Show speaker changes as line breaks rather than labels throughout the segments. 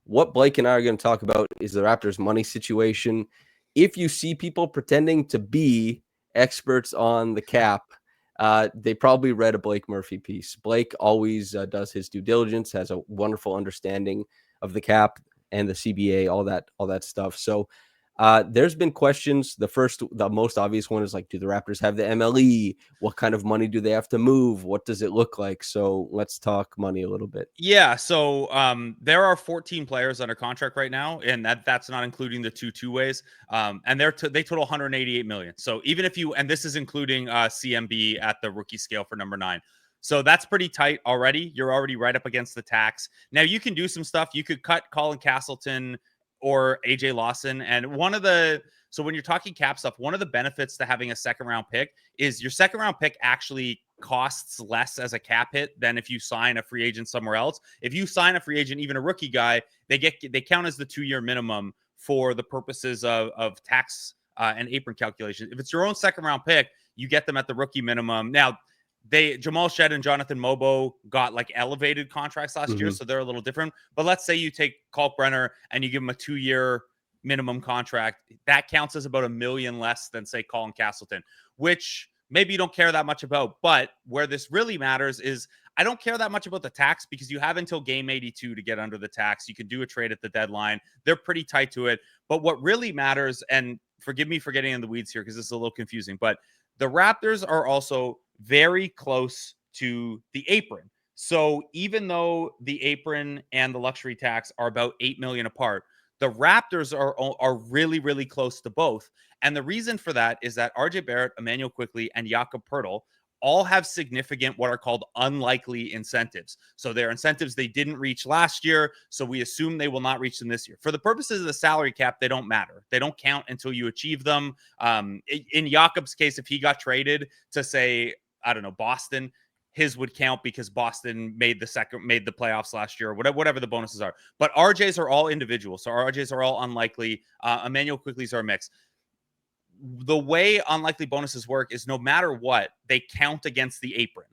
what Blake and I are going to talk about is the Raptors' money situation. If you see people pretending to be experts on the cap, they probably read a Blake Murphy piece. Blake always does his due diligence, has a wonderful understanding of the cap and the CBA, all that stuff. So there's been questions. The most obvious one is like, do the Raptors have the MLE? What kind of money do they have to move? What does it look like? So let's talk money a little bit.
Yeah, so there are 14 players under contract right now, and that's not including the two ways. And they total 188 million. So even if you, and this is including CMB at the rookie scale for number 9. So that's pretty tight already. You're already right up against the tax. Now you can do some stuff. You could cut Colin Castleton or AJ Lawson. And so when you're talking cap stuff, one of the benefits to having a second round pick is your second round pick actually costs less as a cap hit than if you sign a free agent somewhere else. If you sign a free agent, even a rookie guy, they count as the 2-year minimum for the purposes of tax and apron calculations. If it's your own second round pick, you get them at the rookie minimum. Now, Jamal Shed and Jonathan Mobo got like elevated contracts last year, so they're a little different. But let's say you take Kalkbrenner and you give him a 2-year minimum contract. That counts as about $1 million less than, say, Colin Castleton, which maybe you don't care that much about. But where this really matters is I don't care that much about the tax because you have until game 82 to get under the tax. You can do a trade at the deadline. They're pretty tight to it. But what really matters, and forgive me for getting in the weeds here because this is a little confusing, but the Raptors are also very close to the apron. So even though the apron and the luxury tax are about $8 million apart, the Raptors are really, really close to both. And the reason for that is that RJ Barrett, Emmanuel Quickley, and Jakob Poeltl all have significant what are called unlikely incentives. So they're incentives they didn't reach last year, so we assume they will not reach them this year. For the purposes of the salary cap, they don't matter. They don't count until you achieve them. In Jakob's case, if he got traded to, say, I don't know, Boston, his would count because Boston made the playoffs last year, or whatever the bonuses are. But RJ's are all individual, so RJ's are all unlikely. Emmanuel Quickley's are a mix. The way unlikely bonuses work is no matter what, they count against the apron.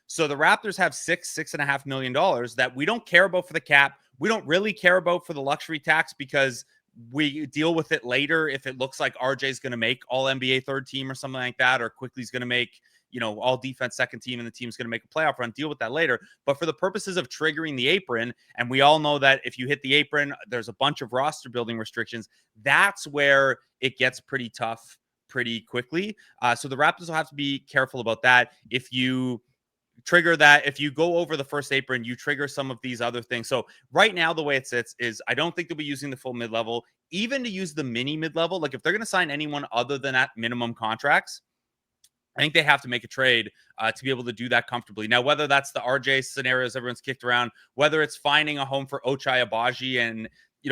So the Raptors have $6.5 million that we don't care about for the cap. We don't really care about for the luxury tax because we deal with it later if it looks like RJ's going to make all NBA third team or something like that, or Quickly's going to make, all defense second team and the team's going to make a playoff run. Deal with that later. But for the purposes of triggering the apron, and we all know that if you hit the apron, there's a bunch of roster building restrictions. That's where it gets pretty tough pretty quickly. So the Raptors will have to be careful about that. If you trigger that, if you go over the first apron, you trigger some of these other things. So right now, the way it sits is I don't think they'll be using the full mid-level. Even to use the mini mid-level, like if they're going to sign anyone other than at minimum contracts, I think they have to make a trade to be able to do that comfortably. Now, whether that's the RJ scenarios everyone's kicked around, whether it's finding a home for Ochai Agbaji, and,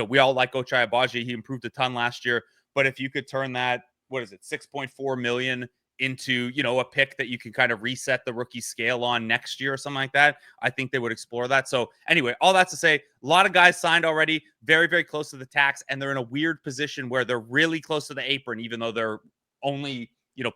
we all like Ochai Agbaji. He improved a ton last year. But if you could turn that, what is it, $6.4 million into, a pick that you can kind of reset the rookie scale on next year or something like that, I think they would explore that. So anyway, all that to say, a lot of guys signed already, very, very close to the tax, and they're in a weird position where they're really close to the apron, even though they're only,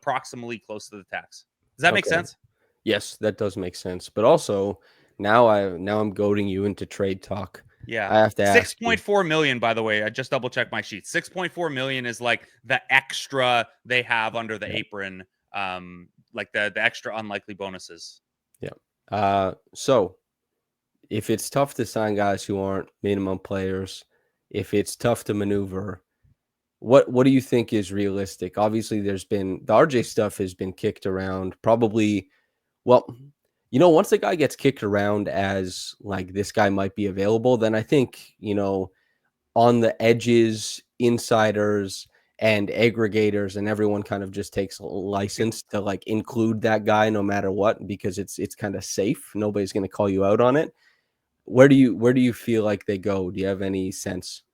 proximally close to the tax. Does that make sense?
Yes, that does make sense. But also, now I'm goading you into trade talk.
Yeah.
I have to ask
6.4 million, by the way. I just double checked my sheet. 6.4 million is like the extra they have under the apron, like the extra unlikely bonuses.
Yeah. So if it's tough to sign guys who aren't minimum players, if it's tough to maneuver, what do you think is realistic? Obviously, the RJ stuff has been kicked around. Probably, well, once the guy gets kicked around as like this guy might be available, then I think, on the edges, insiders and aggregators and everyone kind of just takes license to like include that guy no matter what, because it's kind of safe. Nobody's going to call you out on it. Where do you feel like they go? Do you have any sense?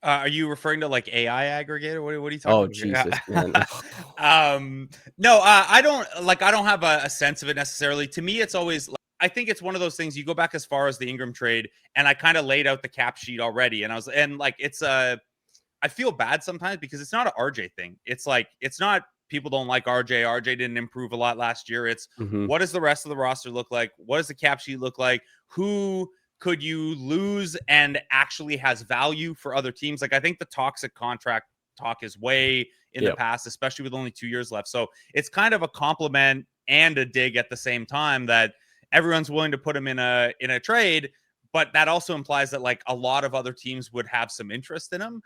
Are you referring to like AI aggregator? What are you talking
Oh,
about?
Jesus, man.
No, I don't have a sense of it necessarily. To me, it's always, I think it's one of those things. You go back as far as the Ingram trade, and I kind of laid out the cap sheet already, and I feel bad sometimes because it's not an RJ thing. It's like, it's not people don't like RJ. RJ didn't improve a lot last year. It's what does the rest of the roster look like? What does the cap sheet look like? Who could you lose and actually has value for other teams? Like, I think the toxic contract talk is way in the
Yeah.
past, especially with only 2 years left. So it's kind of a compliment and a dig at the same time that everyone's willing to put him in a trade, but that also implies that like a lot of other teams would have some interest in him.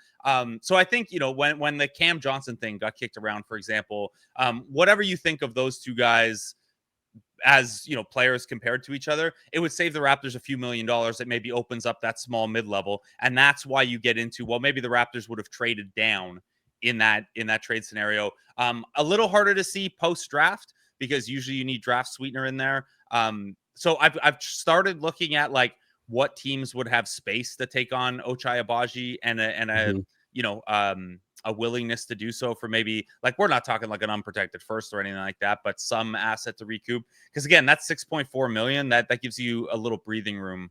So I think, you know, when the Cam Johnson thing got kicked around, for example, whatever you think of those two guys as, you know, players compared to each other, it would save the Raptors a few $1,000,000. It maybe opens up that small mid-level, and that's why you get into, well, maybe the Raptors would have traded down in that trade scenario. A little harder to see post draft because usually you need draft sweetener in there. So I've started looking at like what teams would have space to take on Ochai Agbaji and a
Mhm.
you know a willingness to do so for maybe, like, we're not talking like an unprotected first or anything like that, but some asset to recoup. Because again, that's 6.4 million. That gives you a little breathing room